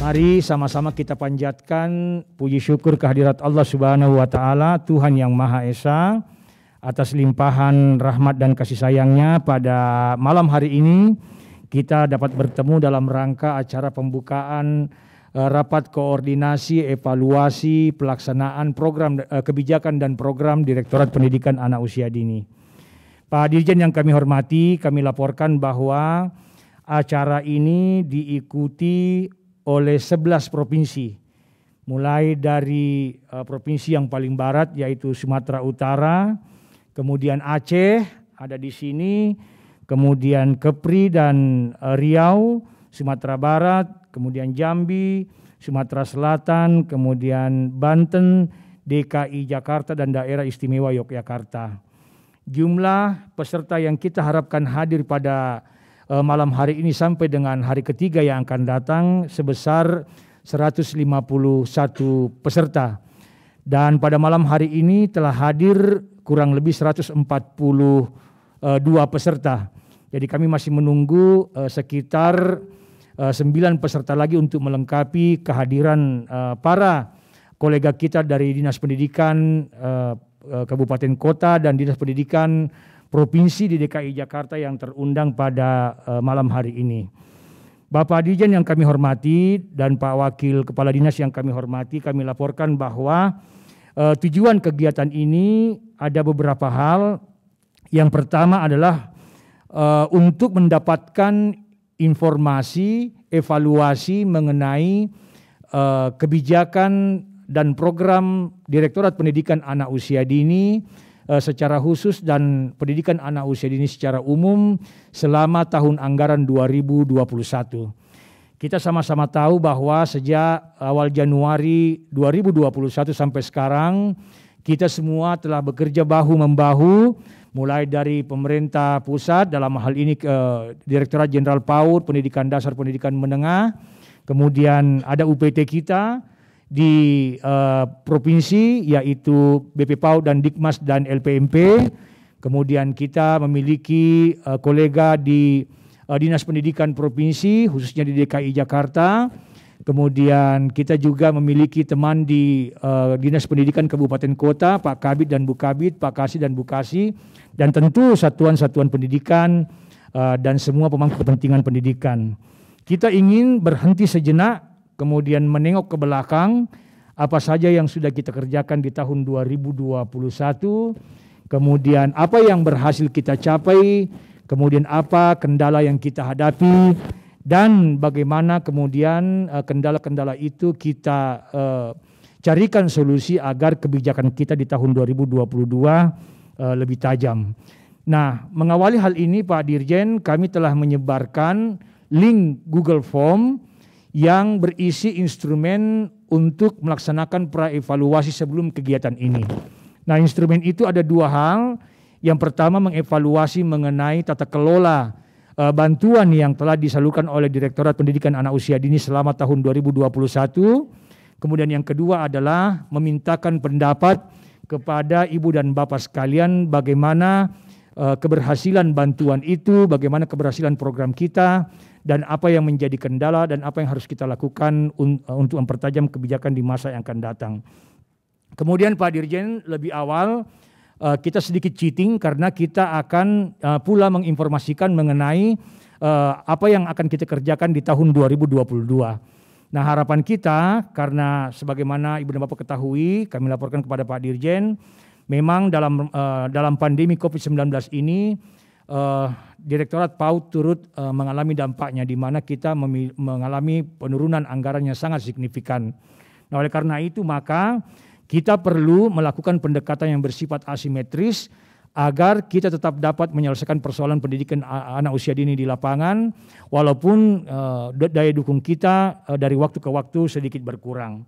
Mari sama-sama kita panjatkan puji syukur kehadirat Allah Subhanahu wa Ta'ala, Tuhan yang Maha Esa, atas limpahan rahmat dan kasih sayangnya. Pada malam hari ini kita dapat bertemu dalam rangka acara pembukaan rapat koordinasi evaluasi pelaksanaan program kebijakan dan program Direktorat Pendidikan Anak Usia Dini. Pak Dirjen yang kami hormati, kami laporkan bahwa acara ini diikuti oleh 11 provinsi, mulai dari provinsi yang paling barat yaitu Sumatera Utara, kemudian Aceh ada di sini, kemudian Kepri dan Riau, Sumatera Barat, kemudian Jambi, Sumatera Selatan, kemudian Banten, DKI Jakarta dan Daerah Istimewa Yogyakarta. Jumlah peserta yang kita harapkan hadir pada malam hari ini sampai dengan hari ketiga yang akan datang sebesar 151 peserta. Dan pada malam hari ini telah hadir kurang lebih 142 peserta. Jadi kami masih menunggu sekitar 9 peserta lagi untuk melengkapi kehadiran para kolega kita dari Dinas Pendidikan Kabupaten Kota dan Dinas Pendidikan Provinsi di DKI Jakarta yang terundang pada malam hari ini. Bapak Dirjen yang kami hormati dan Pak Wakil Kepala Dinas yang kami hormati, kami laporkan bahwa tujuan kegiatan ini ada beberapa hal. Yang pertama adalah untuk mendapatkan informasi, evaluasi mengenai kebijakan dan program Direktorat Pendidikan Anak Usia Dini secara khusus dan pendidikan anak usia dini secara umum selama tahun anggaran 2021. Kita sama-sama tahu bahwa sejak awal Januari 2021 sampai sekarang kita semua telah bekerja bahu-membahu, mulai dari pemerintah pusat dalam hal ini Direktorat Jenderal PAUD, Pendidikan Dasar, Pendidikan Menengah, kemudian ada UPT kita di provinsi yaitu BP PAUD dan Dikmas dan LPMP. Kemudian kita memiliki kolega di Dinas Pendidikan Provinsi khususnya di DKI Jakarta. Kemudian kita juga memiliki teman di Dinas Pendidikan Kabupaten Kota, Pak Kabid dan Bu Kabid, Pak Kasih dan Bu Kasih, dan tentu satuan-satuan pendidikan dan semua pemangku kepentingan pendidikan. Kita ingin berhenti sejenak, kemudian menengok ke belakang apa saja yang sudah kita kerjakan di tahun 2021, kemudian apa yang berhasil kita capai, kemudian apa kendala yang kita hadapi, dan bagaimana kemudian kendala-kendala itu kita carikan solusi agar kebijakan kita di tahun 2022 lebih tajam. Nah, mengawali hal ini Pak Dirjen, kami telah menyebarkan link Google Form yang berisi instrumen untuk melaksanakan praevaluasi sebelum kegiatan ini. Nah, instrumen itu ada dua hal. Yang pertama mengevaluasi mengenai tata kelola bantuan yang telah disalurkan oleh Direktorat Pendidikan Anak Usia Dini selama tahun 2021. Kemudian yang kedua adalah memintakan pendapat kepada Ibu dan Bapak sekalian bagaimana keberhasilan bantuan itu, bagaimana keberhasilan program kita, dan apa yang menjadi kendala dan apa yang harus kita lakukan untuk mempertajam kebijakan di masa yang akan datang. Kemudian Pak Dirjen, lebih awal kita sedikit cheating karena kita akan pula menginformasikan mengenai apa yang akan kita kerjakan di tahun 2022. Nah, harapan kita karena sebagaimana Ibu dan Bapak ketahui, kami laporkan kepada Pak Dirjen, memang dalam pandemi COVID-19 ini Direktorat PAUD turut mengalami dampaknya di mana kita mengalami penurunan anggaran yang sangat signifikan. Nah, oleh karena itu maka kita perlu melakukan pendekatan yang bersifat asimetris agar kita tetap dapat menyelesaikan persoalan pendidikan anak usia dini di lapangan walaupun daya dukung kita dari waktu ke waktu sedikit berkurang.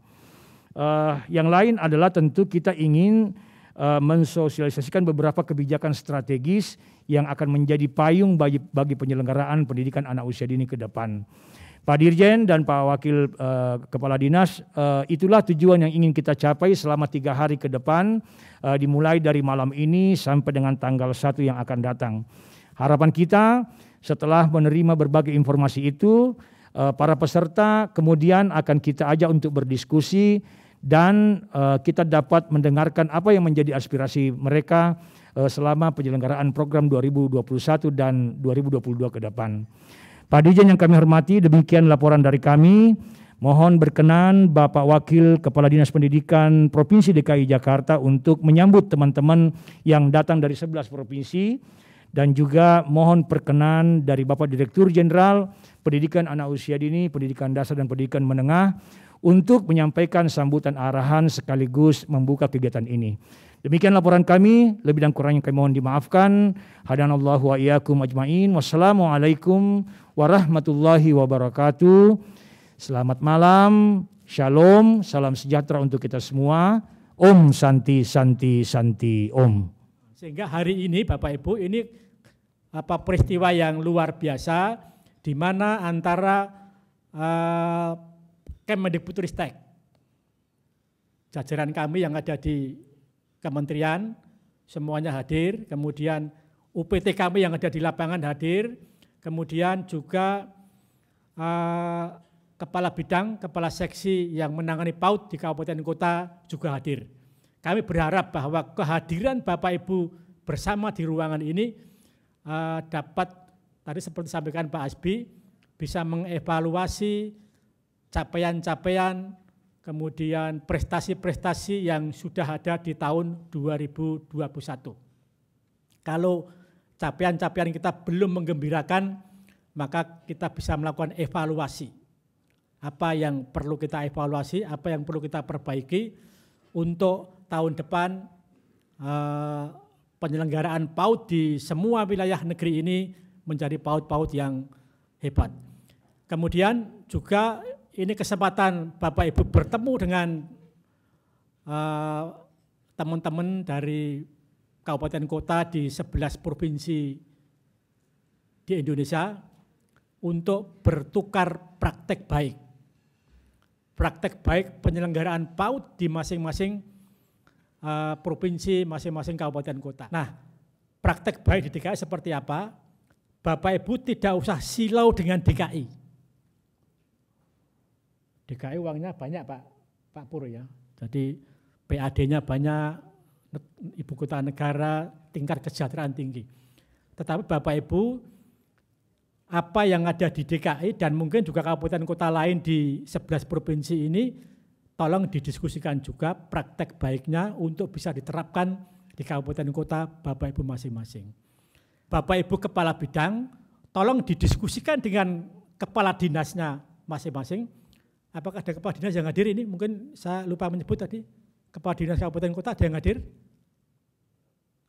Yang lain adalah tentu kita ingin mensosialisasikan beberapa kebijakan strategis yang akan menjadi payung bagi penyelenggaraan pendidikan anak usia dini ke depan. Pak Dirjen dan Pak Wakil Kepala Dinas, itulah tujuan yang ingin kita capai selama 3 hari ke depan, dimulai dari malam ini sampai dengan tanggal 1 yang akan datang. Harapan kita setelah menerima berbagai informasi itu, para peserta kemudian akan kita ajak untuk berdiskusi dan kita dapat mendengarkan apa yang menjadi aspirasi mereka selama penyelenggaraan program 2021 dan 2022 ke depan. Pak Dirjen yang kami hormati, demikian laporan dari kami. Mohon berkenan Bapak Wakil Kepala Dinas Pendidikan Provinsi DKI Jakarta untuk menyambut teman-teman yang datang dari 11 provinsi dan juga mohon perkenan dari Bapak Direktur Jenderal Pendidikan Anak Usia Dini, Pendidikan Dasar dan Pendidikan Menengah untuk menyampaikan sambutan arahan sekaligus membuka kegiatan ini. Demikian laporan kami, lebih dan kurangnya kami mohon dimaafkan. Hadanallahu wa iyyakum ajmain. Wassalamualaikum warahmatullahi wabarakatuh. Selamat malam, shalom, salam sejahtera untuk kita semua. Om Santi Santi Santi Om. Sehingga hari ini Bapak Ibu ini peristiwa yang luar biasa di mana antara Kemendikbudristek, jajaran kami yang ada di kementerian semuanya hadir, kemudian UPT kami yang ada di lapangan hadir, kemudian juga kepala bidang, kepala seksi yang menangani PAUD di kabupaten kota juga hadir. Kami berharap bahwa kehadiran Bapak Ibu bersama di ruangan ini dapat, tadi seperti disampaikan Pak Asbi, bisa mengevaluasi capaian-capaian, kemudian prestasi-prestasi yang sudah ada di tahun 2021. Kalau capaian-capaian kita belum menggembirakan, maka kita bisa melakukan evaluasi. Apa yang perlu kita evaluasi, apa yang perlu kita perbaiki untuk tahun depan penyelenggaraan PAUD di semua wilayah negeri ini menjadi PAUD-PAUD yang hebat. Kemudian juga ini kesempatan Bapak Ibu bertemu dengan teman-teman dari kabupaten kota di 11 provinsi di Indonesia untuk bertukar praktek baik. Praktek baik penyelenggaraan PAUD di masing-masing provinsi, masing-masing kabupaten kota. Nah, praktek baik di DKI seperti apa? Bapak Ibu tidak usah silau dengan DKI. DKI uangnya banyak Pak Pur ya. Jadi PAD-nya banyak, ibu kota negara, tingkat kesejahteraan tinggi. Tetapi Bapak Ibu, apa yang ada di DKI dan mungkin juga kabupaten kota lain di 11 provinsi ini, tolong didiskusikan juga praktek baiknya untuk bisa diterapkan di kabupaten kota Bapak Ibu masing-masing. Bapak Ibu kepala bidang, tolong didiskusikan dengan kepala dinasnya masing-masing. Apakah ada kepala dinas yang hadir ini? Mungkin saya lupa menyebut tadi, kepala dinas kabupaten kota ada yang hadir?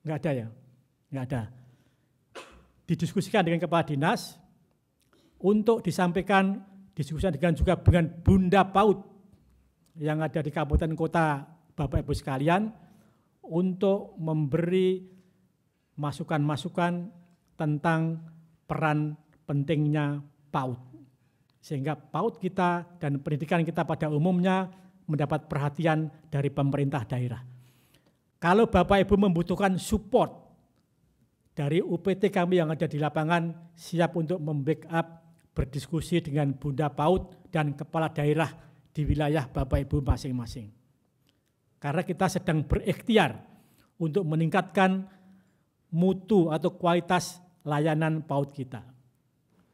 Enggak ada ya? Enggak ada. Didiskusikan dengan kepala dinas, untuk disampaikan, diskusikan juga dengan Bunda PAUD yang ada di kabupaten kota Bapak Ibu sekalian untuk memberi masukan-masukan tentang peran pentingnya PAUD. Sehingga PAUD kita dan pendidikan kita pada umumnya mendapat perhatian dari pemerintah daerah. Kalau Bapak Ibu membutuhkan support dari UPT kami yang ada di lapangan, siap untuk membackup, berdiskusi dengan Bunda PAUD dan kepala daerah di wilayah Bapak Ibu masing-masing. Karena kita sedang berikhtiar untuk meningkatkan mutu atau kualitas layanan PAUD kita.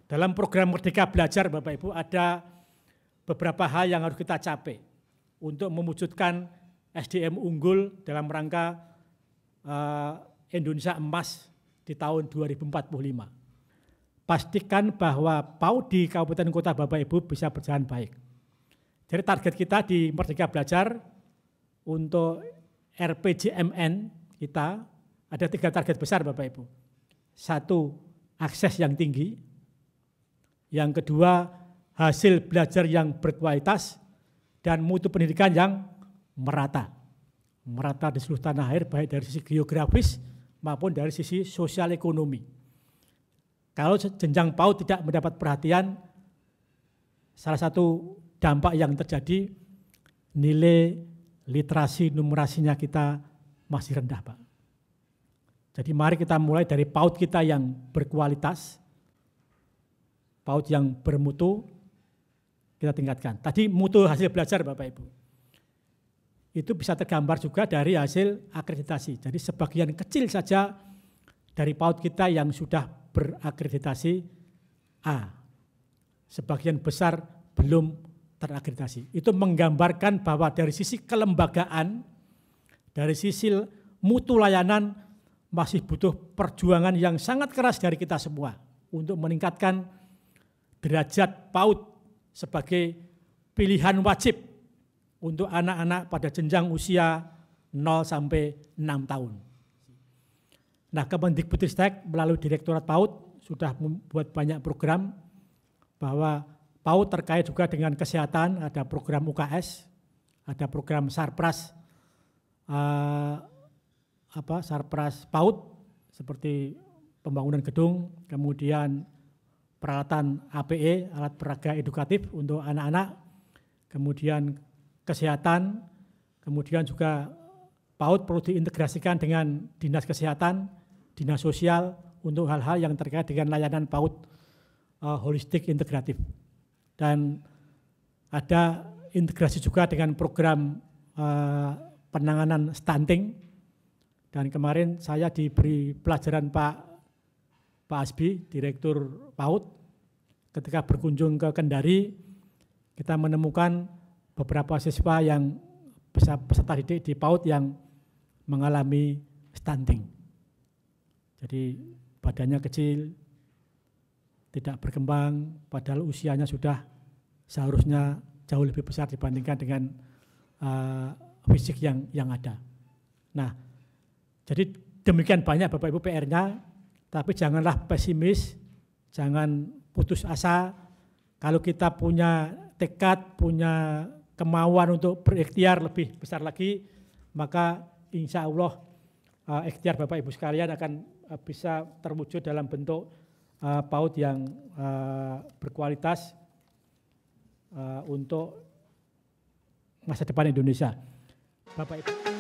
Dalam program Merdeka Belajar Bapak Ibu ada beberapa hal yang harus kita capai untuk mewujudkan SDM unggul dalam rangka Indonesia Emas di tahun 2045. Pastikan bahwa PAUD di kabupaten kota Bapak Ibu bisa berjalan baik. Jadi target kita di Merdeka Belajar untuk RPJMN kita ada 3 target besar Bapak Ibu. 1, akses yang tinggi. Yang kedua, hasil belajar yang berkualitas dan mutu pendidikan yang merata. Merata di seluruh tanah air baik dari sisi geografis maupun dari sisi sosial ekonomi. Kalau jenjang PAUD tidak mendapat perhatian, salah satu dampak yang terjadi nilai literasi numerasinya kita masih rendah, Pak. Jadi mari kita mulai dari PAUD kita yang berkualitas, PAUD yang bermutu, kita tingkatkan. Tadi mutu hasil belajar Bapak Ibu. Itu bisa tergambar juga dari hasil akreditasi. Jadi sebagian kecil saja dari PAUD kita yang sudah berakreditasi A. Sebagian besar belum terakreditasi. Itu menggambarkan bahwa dari sisi kelembagaan, dari sisi mutu layanan masih butuh perjuangan yang sangat keras dari kita semua untuk meningkatkan derajat PAUD sebagai pilihan wajib untuk anak-anak pada jenjang usia 0 sampai 6 tahun. Nah, Kemendikbudristek melalui Direktorat PAUD sudah membuat banyak program bahwa PAUD terkait juga dengan kesehatan, ada program UKS, ada program Sarpras, Sarpras PAUD seperti pembangunan gedung, kemudian peralatan APE, alat peraga edukatif untuk anak-anak, kemudian kesehatan, kemudian juga PAUD perlu diintegrasikan dengan dinas kesehatan, dinas sosial untuk hal-hal yang terkait dengan layanan PAUD holistik integratif. Dan ada integrasi juga dengan program penanganan stunting. Dan kemarin saya diberi pelajaran Pak Asbi, Direktur PAUD, ketika berkunjung ke Kendari, kita menemukan beberapa siswa yang peserta didik di PAUD yang mengalami stunting. Jadi badannya kecil, tidak berkembang, padahal usianya sudah seharusnya jauh lebih besar dibandingkan dengan fisik yang ada. Nah, jadi demikian banyak Bapak Ibu PR-nya. Tapi janganlah pesimis, jangan putus asa. Kalau kita punya tekad, punya kemauan untuk berikhtiar lebih besar lagi, maka insya Allah ikhtiar Bapak Ibu sekalian akan bisa terwujud dalam bentuk PAUD yang berkualitas untuk masa depan Indonesia. Bapak Ibu.